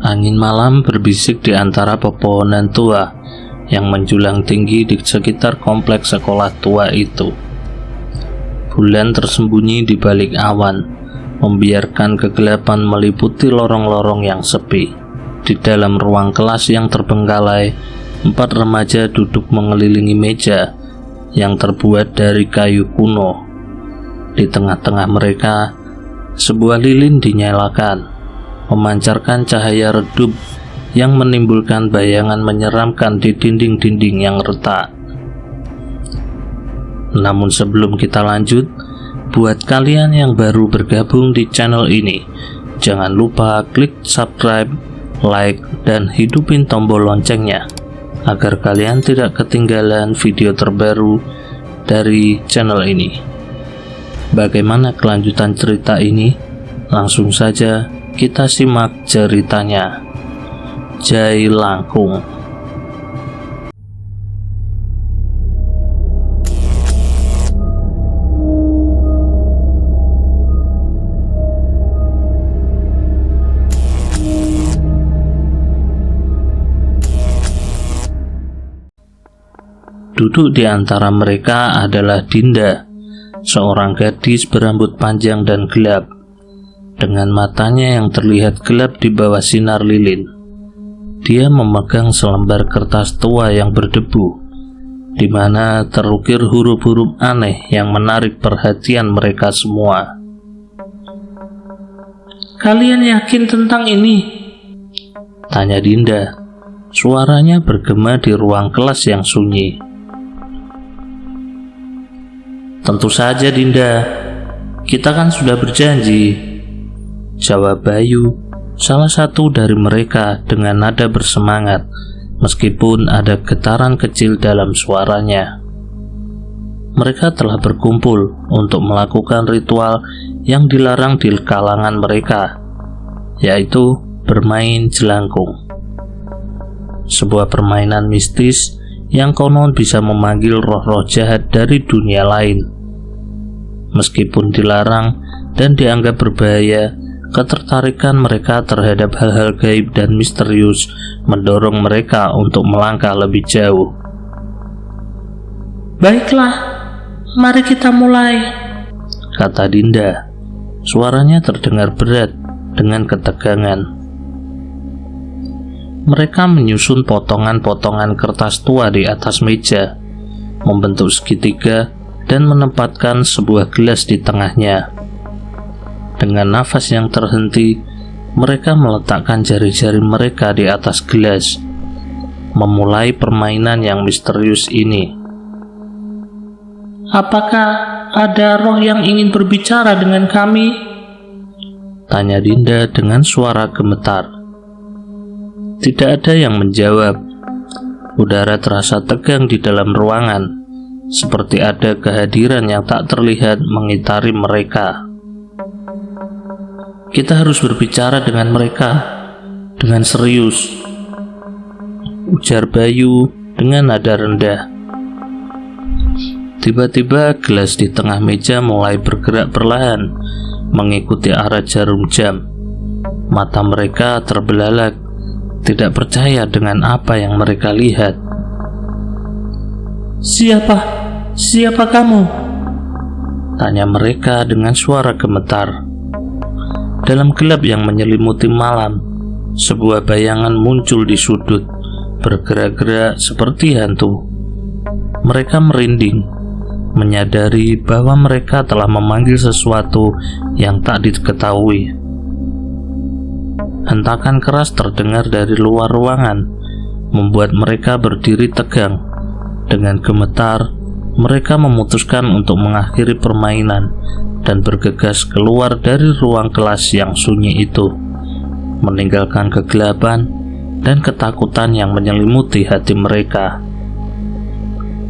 Angin malam berbisik di antara pepohonan tua yang menjulang tinggi di sekitar kompleks sekolah tua itu. Bulan tersembunyi di balik awan, membiarkan kegelapan meliputi lorong-lorong yang sepi. Di dalam ruang kelas yang terbengkalai, 4 remaja duduk mengelilingi meja yang terbuat dari kayu kuno. Di tengah-tengah mereka, sebuah lilin dinyalakan, memancarkan cahaya redup yang menimbulkan bayangan menyeramkan di dinding-dinding yang retak. Namun sebelum kita lanjut, buat kalian yang baru bergabung di channel ini, jangan lupa klik subscribe, like, dan hidupin tombol loncengnya agar kalian tidak ketinggalan video terbaru dari channel ini. Bagaimana kelanjutan cerita ini? Langsung saja kita simak ceritanya. Jai Langkung. Duduk di antara mereka adalah Dinda, seorang gadis berambut panjang dan gelap, dengan matanya yang terlihat gelap di bawah sinar lilin. Dia memegang selembar kertas tua yang berdebu, di mana terukir huruf-huruf aneh yang menarik perhatian mereka semua. "Kalian yakin tentang ini?" tanya Dinda. Suaranya bergema di ruang kelas yang sunyi. "Tentu saja, Dinda. Kita kan sudah berjanji," jawab Bayu, salah satu dari mereka dengan nada bersemangat, meskipun ada getaran kecil dalam suaranya. Mereka telah berkumpul untuk melakukan ritual yang dilarang di kalangan mereka, yaitu bermain jelangkung. Sebuah permainan mistis yang konon bisa memanggil roh-roh jahat dari dunia lain. Meskipun dilarang dan dianggap berbahaya, ketertarikan mereka terhadap hal-hal gaib dan misterius mendorong mereka untuk melangkah lebih jauh. "Baiklah, mari kita mulai," kata Dinda. Suaranya terdengar berat dengan ketegangan. Mereka menyusun potongan-potongan kertas tua di atas meja, membentuk segitiga dan menempatkan sebuah gelas di tengahnya. Dengan nafas yang terhenti, mereka meletakkan jari-jari mereka di atas gelas, memulai permainan yang misterius ini. "Apakah ada roh yang ingin berbicara dengan kami?" tanya Dinda dengan suara gemetar. Tidak ada yang menjawab. Udara terasa tegang di dalam ruangan, seperti ada kehadiran yang tak terlihat mengitari mereka. "Kita harus berbicara dengan mereka dengan serius," ujar Bayu dengan nada rendah. Tiba-tiba gelas di tengah meja mulai bergerak perlahan, mengikuti arah jarum jam. Mata mereka terbelalak, tidak percaya dengan apa yang mereka lihat. Siapa kamu?" tanya mereka dengan suara gemetar. Dalam gelap yang menyelimuti malam, sebuah bayangan muncul di sudut, bergerak-gerak seperti hantu. Mereka merinding, menyadari bahwa mereka telah memanggil sesuatu yang tak diketahui. Hentakan keras terdengar dari luar ruangan, membuat mereka berdiri tegang. Dengan gemetar, mereka memutuskan untuk mengakhiri permainan dan bergegas keluar dari ruang kelas yang sunyi itu, meninggalkan kegelapan dan ketakutan yang menyelimuti hati mereka.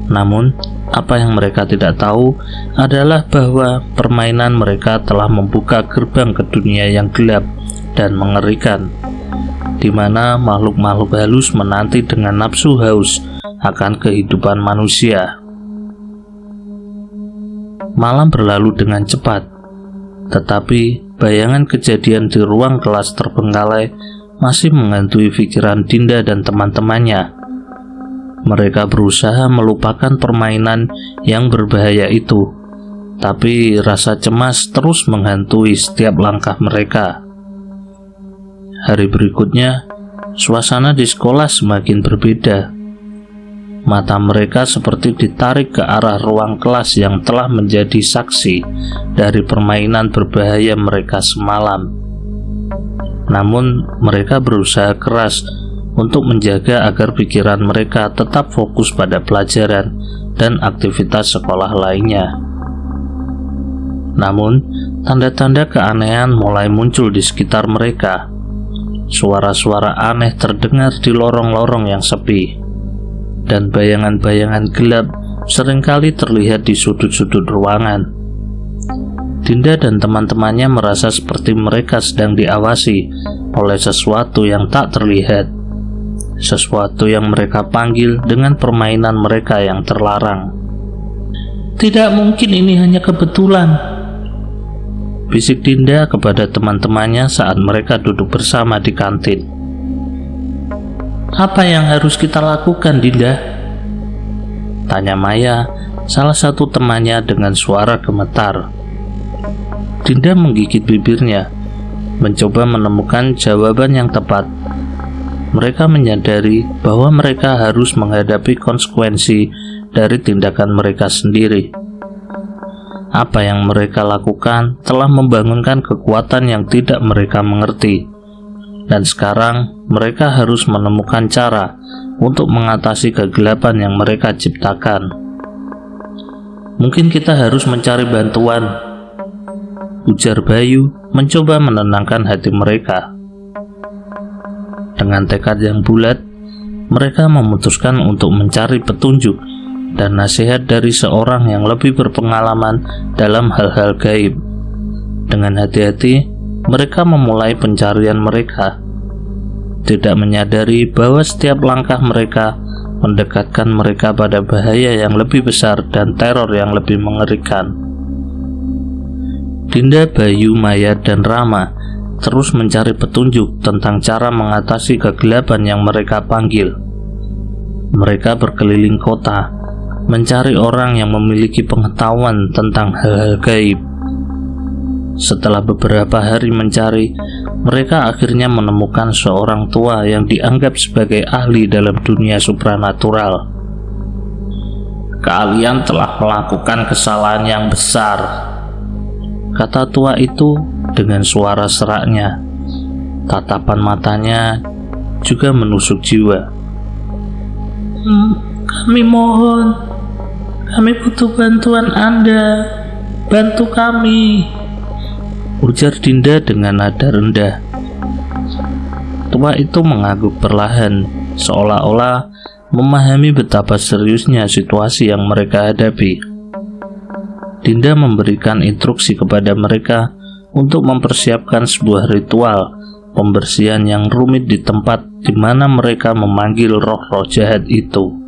Namun, apa yang mereka tidak tahu adalah bahwa permainan mereka telah membuka gerbang ke dunia yang gelap dan mengerikan, di mana makhluk-makhluk halus menanti dengan nafsu haus akan kehidupan manusia. Malam berlalu dengan cepat, tetapi bayangan kejadian di ruang kelas terbengkalai masih menghantui pikiran Dinda dan teman-temannya. Mereka berusaha melupakan permainan yang berbahaya itu, tapi rasa cemas terus menghantui setiap langkah mereka. Hari berikutnya, suasana di sekolah semakin berbeda. Mata mereka seperti ditarik ke arah ruang kelas yang telah menjadi saksi dari permainan berbahaya mereka semalam. Namun, mereka berusaha keras untuk menjaga agar pikiran mereka tetap fokus pada pelajaran dan aktivitas sekolah lainnya. Namun, tanda-tanda keanehan mulai muncul di sekitar mereka. Suara-suara aneh terdengar di lorong-lorong yang sepi, dan bayangan-bayangan gelap seringkali terlihat di sudut-sudut ruangan. Dinda dan teman-temannya merasa seperti mereka sedang diawasi oleh sesuatu yang tak terlihat, sesuatu yang mereka panggil dengan permainan mereka yang terlarang. Tidak mungkin ini hanya kebetulan, bisik Dinda kepada teman-temannya saat mereka duduk bersama di kantin. Apa yang harus kita lakukan, Dinda? Tanya Maya, salah satu temannya dengan suara gemetar. Dinda menggigit bibirnya, mencoba menemukan jawaban yang tepat. Mereka menyadari bahwa mereka harus menghadapi konsekuensi dari tindakan mereka sendiri. Apa yang mereka lakukan telah membangunkan kekuatan yang tidak mereka mengerti, dan sekarang mereka harus menemukan cara untuk mengatasi kegelapan yang mereka ciptakan. Mungkin kita harus mencari bantuan, ujar Bayu mencoba menenangkan hati mereka. Dengan tekad yang bulat, mereka memutuskan untuk mencari petunjuk dan nasihat dari seorang yang lebih berpengalaman dalam hal-hal gaib. Dengan hati-hati, mereka memulai pencarian mereka, tidak menyadari bahwa setiap langkah mereka mendekatkan mereka pada bahaya yang lebih besar dan teror yang lebih mengerikan. Dinda, Bayu, Maya, dan Rama terus mencari petunjuk tentang cara mengatasi kegelapan yang mereka panggil. Mereka berkeliling kota, mencari orang yang memiliki pengetahuan tentang hal-hal gaib. Setelah beberapa hari mencari, mereka akhirnya menemukan seorang tua yang dianggap sebagai ahli dalam dunia supranatural. Kalian telah melakukan kesalahan yang besar, kata tua itu dengan suara seraknya. Tatapan matanya juga menusuk jiwa. Kami mohon, kami butuh bantuan Anda, bantu kami, ujar Dinda dengan nada rendah. Tua itu mengangguk perlahan, seolah-olah memahami betapa seriusnya situasi yang mereka hadapi. Dinda memberikan instruksi kepada mereka untuk mempersiapkan sebuah ritual pembersihan yang rumit di tempat di mana mereka memanggil roh-roh jahat itu.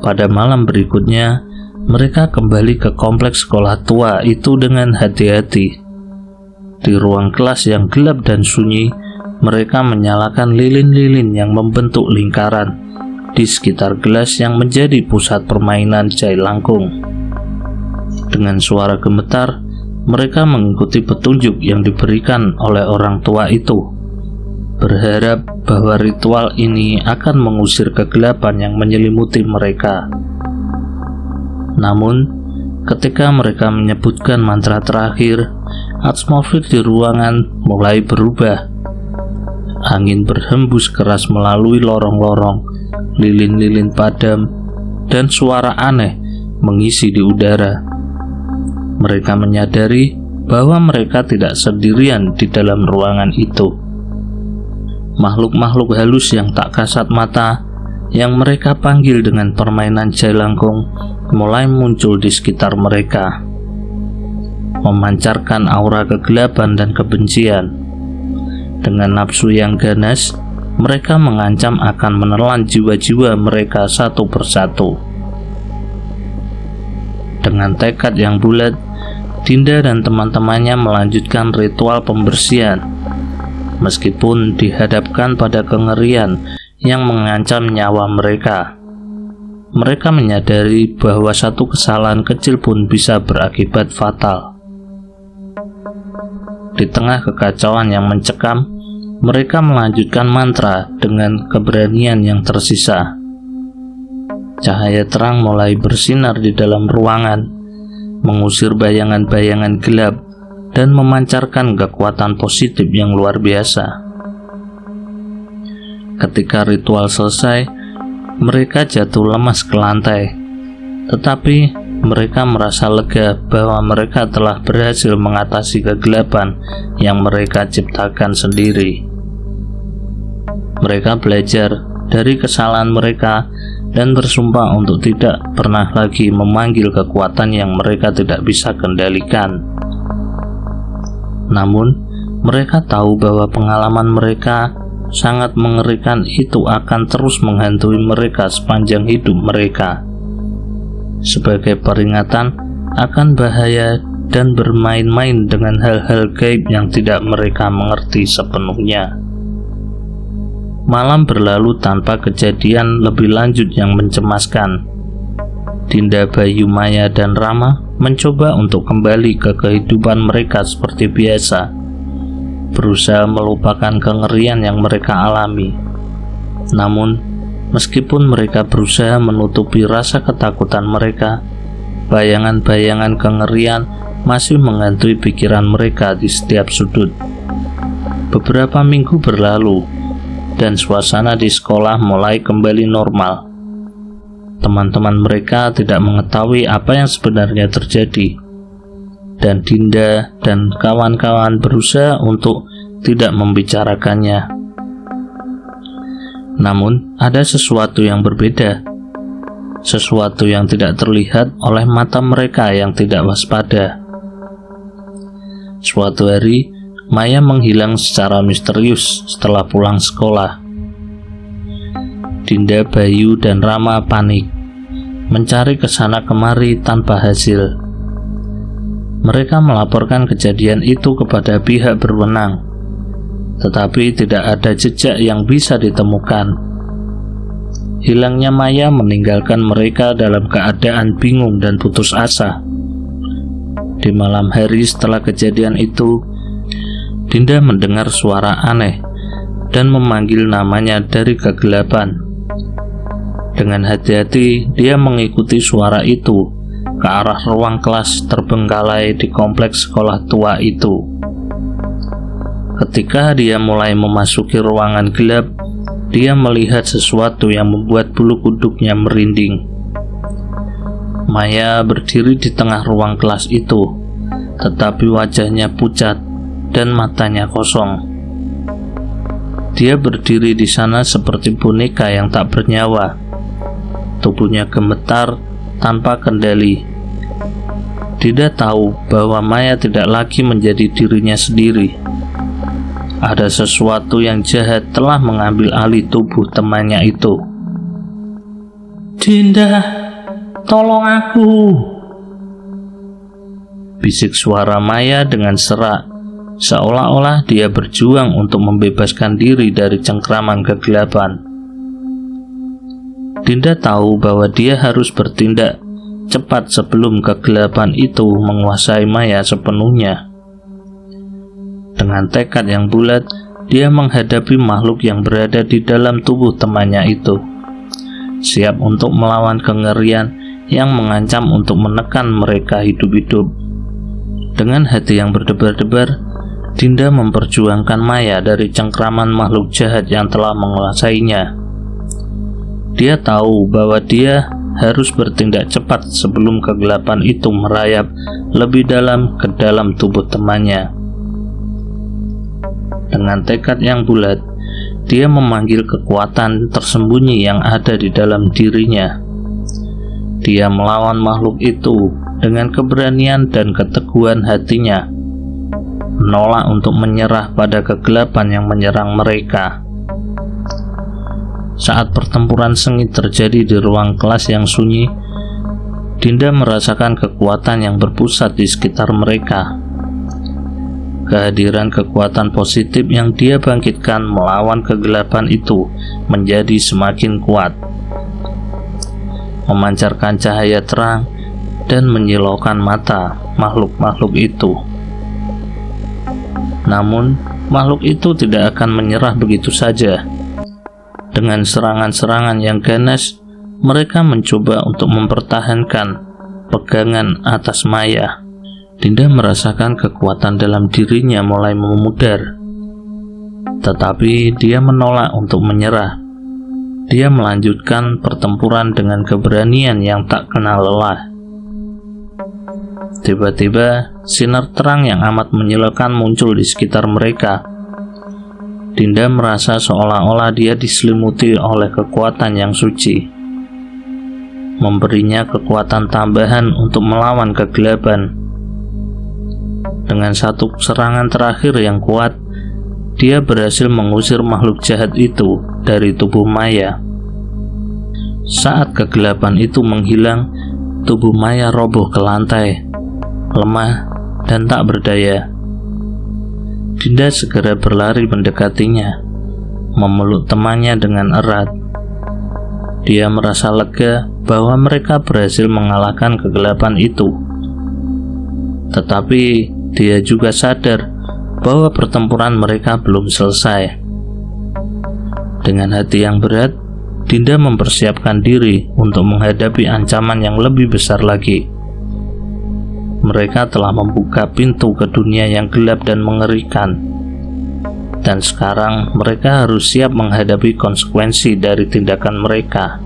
Pada malam berikutnya, mereka kembali ke kompleks sekolah tua itu dengan hati-hati. Di ruang kelas yang gelap dan sunyi, mereka menyalakan lilin-lilin yang membentuk lingkaran di sekitar gelas yang menjadi pusat permainan jailangkung. Dengan suara gemetar, mereka mengikuti petunjuk yang diberikan oleh orang tua itu, berharap bahwa ritual ini akan mengusir kegelapan yang menyelimuti mereka. Namun, ketika mereka menyebutkan mantra terakhir, atmosfer di ruangan mulai berubah. Angin berhembus keras melalui lorong-lorong, lilin-lilin padam, dan suara aneh mengisi di udara. Mereka menyadari bahwa mereka tidak sendirian di dalam ruangan itu. Makhluk-makhluk halus yang tak kasat mata yang mereka panggil dengan permainan jailangkung mulai muncul di sekitar mereka, memancarkan aura kegelapan dan kebencian. Dengan nafsu yang ganas, mereka mengancam akan menelan jiwa-jiwa mereka satu persatu. Dengan tekad yang bulat, Dinda dan teman-temannya melanjutkan ritual pembersihan. meskipun dihadapkan pada kengerian yang mengancam nyawa mereka. Mereka menyadari bahwa satu kesalahan kecil pun bisa berakibat fatal. Di tengah kekacauan yang mencekam, mereka melanjutkan mantra dengan keberanian yang tersisa. Cahaya terang mulai bersinar di dalam ruangan, mengusir bayangan-bayangan gelap dan memancarkan kekuatan positif yang luar biasa. Ketika ritual selesai, mereka jatuh lemas ke lantai, tetapi mereka merasa lega bahwa mereka telah berhasil mengatasi kegelapan yang mereka ciptakan sendiri. Mereka belajar dari kesalahan mereka dan bersumpah untuk tidak pernah lagi memanggil kekuatan yang mereka tidak bisa kendalikan. Namun, mereka tahu bahwa pengalaman mereka sangat mengerikan itu akan terus menghantui mereka sepanjang hidup mereka, sebagai peringatan akan bahaya dan bermain-main dengan hal-hal gaib yang tidak mereka mengerti sepenuhnya. Malam berlalu tanpa kejadian lebih lanjut yang mencemaskan. Dinda, Bayu, Maya, dan Rama mencoba untuk kembali ke kehidupan mereka seperti biasa, berusaha melupakan kengerian yang mereka alami. Namun, meskipun mereka berusaha menutupi rasa ketakutan mereka, bayangan-bayangan kengerian masih menghantui pikiran mereka di setiap sudut. Beberapa minggu berlalu, dan suasana di sekolah mulai kembali normal. Teman-teman mereka tidak mengetahui apa yang sebenarnya terjadi, dan Dinda dan kawan-kawan berusaha untuk tidak membicarakannya. Namun, ada sesuatu yang berbeda, sesuatu yang tidak terlihat oleh mata mereka yang tidak waspada. Suatu hari, Maya menghilang secara misterius setelah pulang sekolah. Dinda, Bayu, dan Rama panik, mencari kesana kemari tanpa hasil. Mereka melaporkan kejadian itu kepada pihak berwenang, tetapi tidak ada jejak yang bisa ditemukan. Hilangnya Maya meninggalkan mereka dalam keadaan bingung dan putus asa. Di malam hari setelah kejadian itu, Dinda mendengar suara aneh dan memanggil namanya dari kegelapan. Dengan hati-hati, dia mengikuti suara itu ke arah ruang kelas terbengkalai di kompleks sekolah tua itu. Ketika dia mulai memasuki ruangan gelap, dia melihat sesuatu yang membuat bulu kuduknya merinding. Maya berdiri di tengah ruang kelas itu, tetapi wajahnya pucat dan matanya kosong. Dia berdiri di sana seperti boneka yang tak bernyawa. Tubuhnya gemetar tanpa kendali. Dinda tahu bahwa Maya tidak lagi menjadi dirinya sendiri. Ada sesuatu yang jahat telah mengambil alih tubuh temannya itu. "Dinda, tolong aku!" bisik suara Maya dengan serak, seolah-olah dia berjuang untuk membebaskan diri dari cengkraman kegelapan. Dinda tahu bahwa dia harus bertindak cepat sebelum kegelapan itu menguasai Maya sepenuhnya. Dengan tekad yang bulat, dia menghadapi makhluk yang berada di dalam tubuh temannya itu, siap untuk melawan kengerian yang mengancam untuk menekan mereka hidup-hidup. Dengan hati yang berdebar-debar, Dinda memperjuangkan Maya dari cengkraman makhluk jahat yang telah menguasainya. Dia tahu bahwa dia harus bertindak cepat sebelum kegelapan itu merayap lebih dalam ke dalam tubuh temannya. Dengan tekad yang bulat, dia memanggil kekuatan tersembunyi yang ada di dalam dirinya. Dia melawan makhluk itu dengan keberanian dan keteguhan hatinya, menolak untuk menyerah pada kegelapan yang menyerang mereka. Saat pertempuran sengit terjadi di ruang kelas yang sunyi, Dinda merasakan kekuatan yang berpusat di sekitar mereka. kehadiran kekuatan positif yang dia bangkitkan melawan kegelapan itu menjadi semakin kuat, memancarkan cahaya terang dan menyilaukan mata makhluk-makhluk itu. Namun, makhluk itu tidak akan menyerah begitu saja. Dengan serangan-serangan yang ganas, mereka mencoba untuk mempertahankan pegangan atas Maya. Dinda merasakan kekuatan dalam dirinya mulai memudar, tetapi dia menolak untuk menyerah. Dia melanjutkan pertempuran dengan keberanian yang tak kenal lelah. Tiba-tiba, sinar terang yang amat menyilaukan muncul di sekitar mereka. Dinda merasa seolah-olah dia diselimuti oleh kekuatan yang suci, memberinya kekuatan tambahan untuk melawan kegelapan. Dengan satu serangan terakhir yang kuat, dia berhasil mengusir makhluk jahat itu dari tubuh Maya. Saat kegelapan itu menghilang, tubuh Maya roboh ke lantai, lemah dan tak berdaya. Dinda segera berlari mendekatinya, memeluk temannya dengan erat. Dia merasa lega bahwa mereka berhasil mengalahkan kegelapan itu. Tetapi dia juga sadar bahwa pertempuran mereka belum selesai. Dengan hati yang berat, Dinda mempersiapkan diri untuk menghadapi ancaman yang lebih besar lagi. Mereka telah membuka pintu ke dunia yang gelap dan mengerikan, dan sekarang mereka harus siap menghadapi konsekuensi dari tindakan mereka.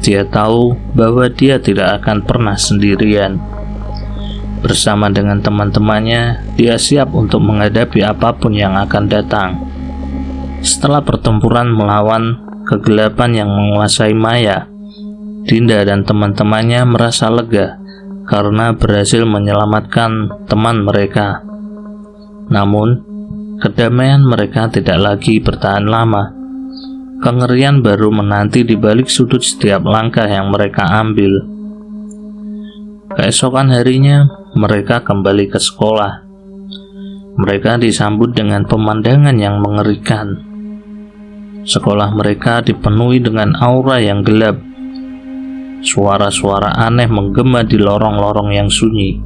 Dia tahu bahwa dia tidak akan pernah sendirian. Bersama dengan teman-temannya, dia siap untuk menghadapi apapun yang akan datang. Setelah pertempuran melawan kegelapan yang menguasai Maya, Dinda dan teman-temannya merasa lega karena berhasil menyelamatkan teman mereka. Namun, kedamaian mereka tidak lagi bertahan lama. Kengerian baru menanti di balik sudut setiap langkah yang mereka ambil. Keesokan harinya, mereka kembali ke sekolah. Mereka disambut dengan pemandangan yang mengerikan. Sekolah mereka dipenuhi dengan aura yang gelap. Suara-suara aneh menggema di lorong-lorong yang sunyi,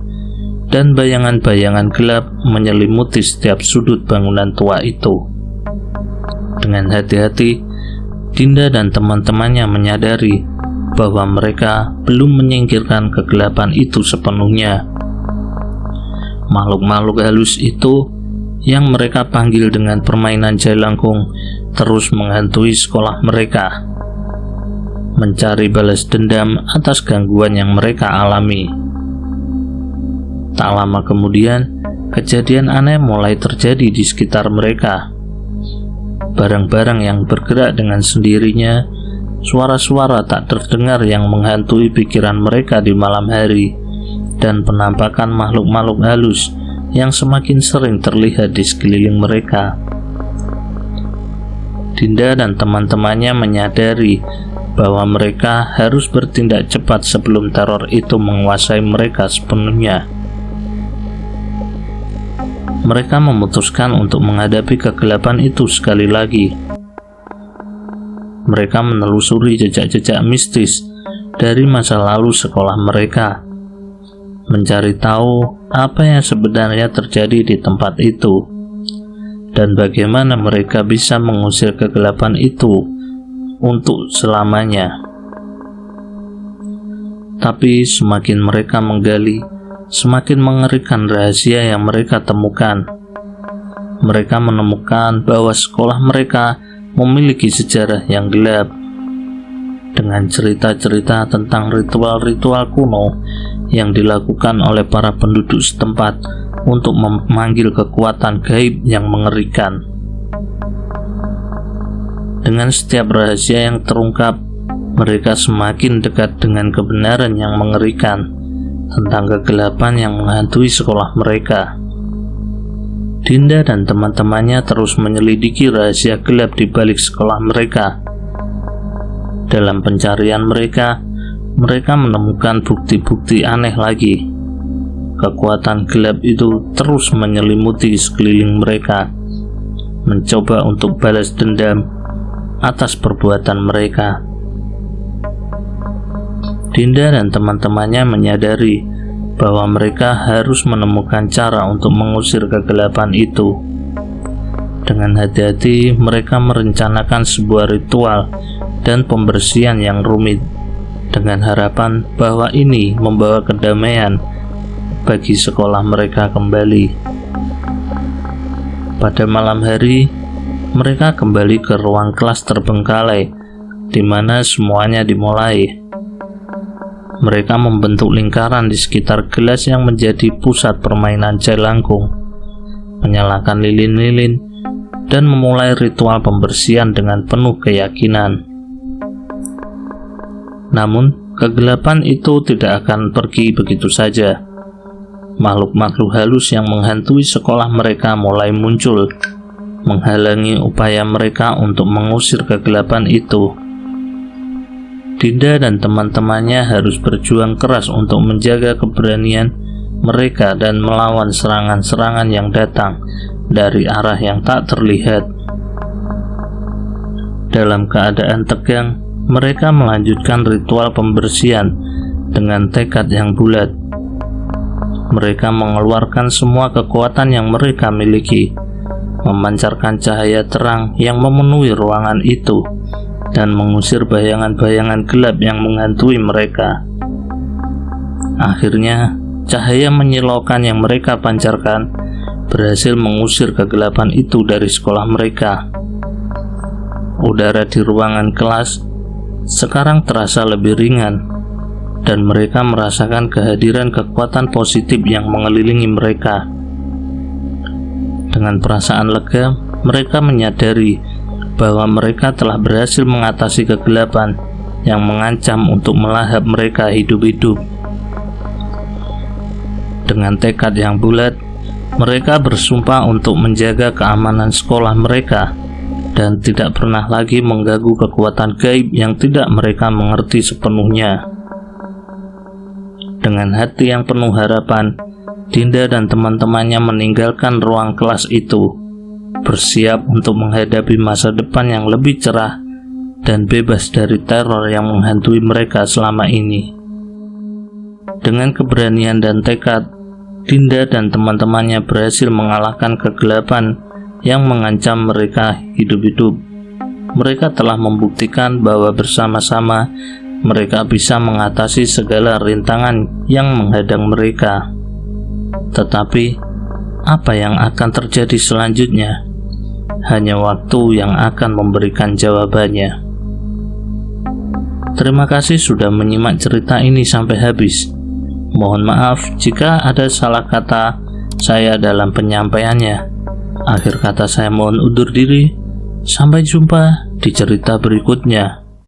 dan bayangan-bayangan gelap menyelimuti setiap sudut bangunan tua itu. Dengan hati-hati, Dinda dan teman-temannya menyadari bahwa mereka belum menyingkirkan kegelapan itu sepenuhnya. Makhluk-makhluk halus itu yang mereka panggil dengan permainan jelangkung terus menghantui sekolah mereka, mencari balas dendam atas gangguan yang mereka alami. Tak lama kemudian, kejadian aneh mulai terjadi di sekitar mereka. Barang-barang yang bergerak dengan sendirinya, suara-suara tak terdengar yang menghantui pikiran mereka di malam hari, dan penampakan makhluk-makhluk halus yang semakin sering terlihat di sekeliling mereka. Dinda dan teman-temannya menyadari bahwa mereka harus bertindak cepat sebelum teror itu menguasai mereka sepenuhnya. Mereka memutuskan untuk menghadapi kegelapan itu sekali lagi. Mereka menelusuri jejak-jejak mistis dari masa lalu sekolah mereka, mencari tahu apa yang sebenarnya terjadi di tempat itu, dan bagaimana mereka bisa mengusir kegelapan itu untuk selamanya. Tapi semakin mereka menggali, semakin mengerikan rahasia yang mereka temukan. Mereka menemukan bahwa sekolah mereka memiliki sejarah yang gelap, dengan cerita-cerita tentang ritual-ritual kuno yang dilakukan oleh para penduduk setempat untuk memanggil kekuatan gaib yang mengerikan. Dengan setiap rahasia yang terungkap, mereka semakin dekat dengan kebenaran yang mengerikan tentang kegelapan yang menghantui sekolah mereka. Dinda dan teman-temannya terus menyelidiki rahasia gelap di balik sekolah mereka. Dalam pencarian mereka, mereka menemukan bukti-bukti aneh lagi. kekuatan gelap itu terus menyelimuti sekeliling mereka, mencoba untuk balas dendam atas perbuatan mereka. Dinda dan teman-temannya menyadari bahwa mereka harus menemukan cara untuk mengusir kegelapan itu. Dengan hati-hati, mereka merencanakan sebuah ritual dan pembersihan yang rumit, dengan harapan bahwa ini membawa kedamaian bagi sekolah mereka kembali. Pada malam hari, mereka kembali ke ruang kelas terbengkalai, di mana semuanya dimulai. Mereka membentuk lingkaran di sekitar gelas yang menjadi pusat permainan jelangkung, menyalakan lilin-lilin, dan memulai ritual pembersihan dengan penuh keyakinan. Namun, kegelapan itu tidak akan pergi begitu saja. Makhluk-makhluk halus yang menghantui sekolah mereka mulai muncul, menghalangi upaya mereka untuk mengusir kegelapan itu. Dinda dan teman-temannya harus berjuang keras untuk menjaga keberanian mereka dan melawan serangan-serangan yang datang dari arah yang tak terlihat. Dalam keadaan tegang, mereka melanjutkan ritual pembersihan dengan tekad yang bulat. Mereka mengeluarkan semua kekuatan yang mereka miliki, memancarkan cahaya terang yang memenuhi ruangan itu, dan mengusir bayangan-bayangan gelap yang menghantui mereka. Akhirnya, cahaya menyilaukan yang mereka pancarkan berhasil mengusir kegelapan itu dari sekolah mereka. Udara di ruangan kelas sekarang terasa lebih ringan, dan mereka merasakan kehadiran kekuatan positif yang mengelilingi mereka. Dengan perasaan lega, mereka menyadari bahwa mereka telah berhasil mengatasi kegelapan yang mengancam untuk melahap mereka hidup-hidup. Dengan tekad yang bulat, mereka bersumpah untuk menjaga keamanan sekolah mereka dan tidak pernah lagi mengganggu kekuatan gaib yang tidak mereka mengerti sepenuhnya. Dengan hati yang penuh harapan, Dinda dan teman-temannya meninggalkan ruang kelas itu, bersiap untuk menghadapi masa depan yang lebih cerah dan bebas dari teror yang menghantui mereka selama ini. Dengan keberanian dan tekad, Dinda dan teman-temannya berhasil mengalahkan kegelapan yang mengancam mereka hidup-hidup. Mereka telah membuktikan bahwa bersama-sama mereka bisa mengatasi segala rintangan yang menghadang mereka. Tetapi, apa yang akan terjadi selanjutnya? Hanya waktu yang akan memberikan jawabannya. Terima kasih sudah menyimak cerita ini sampai habis. Mohon maaf jika ada salah kata saya dalam penyampaiannya. Akhir kata saya mohon undur diri. Sampai jumpa di cerita berikutnya.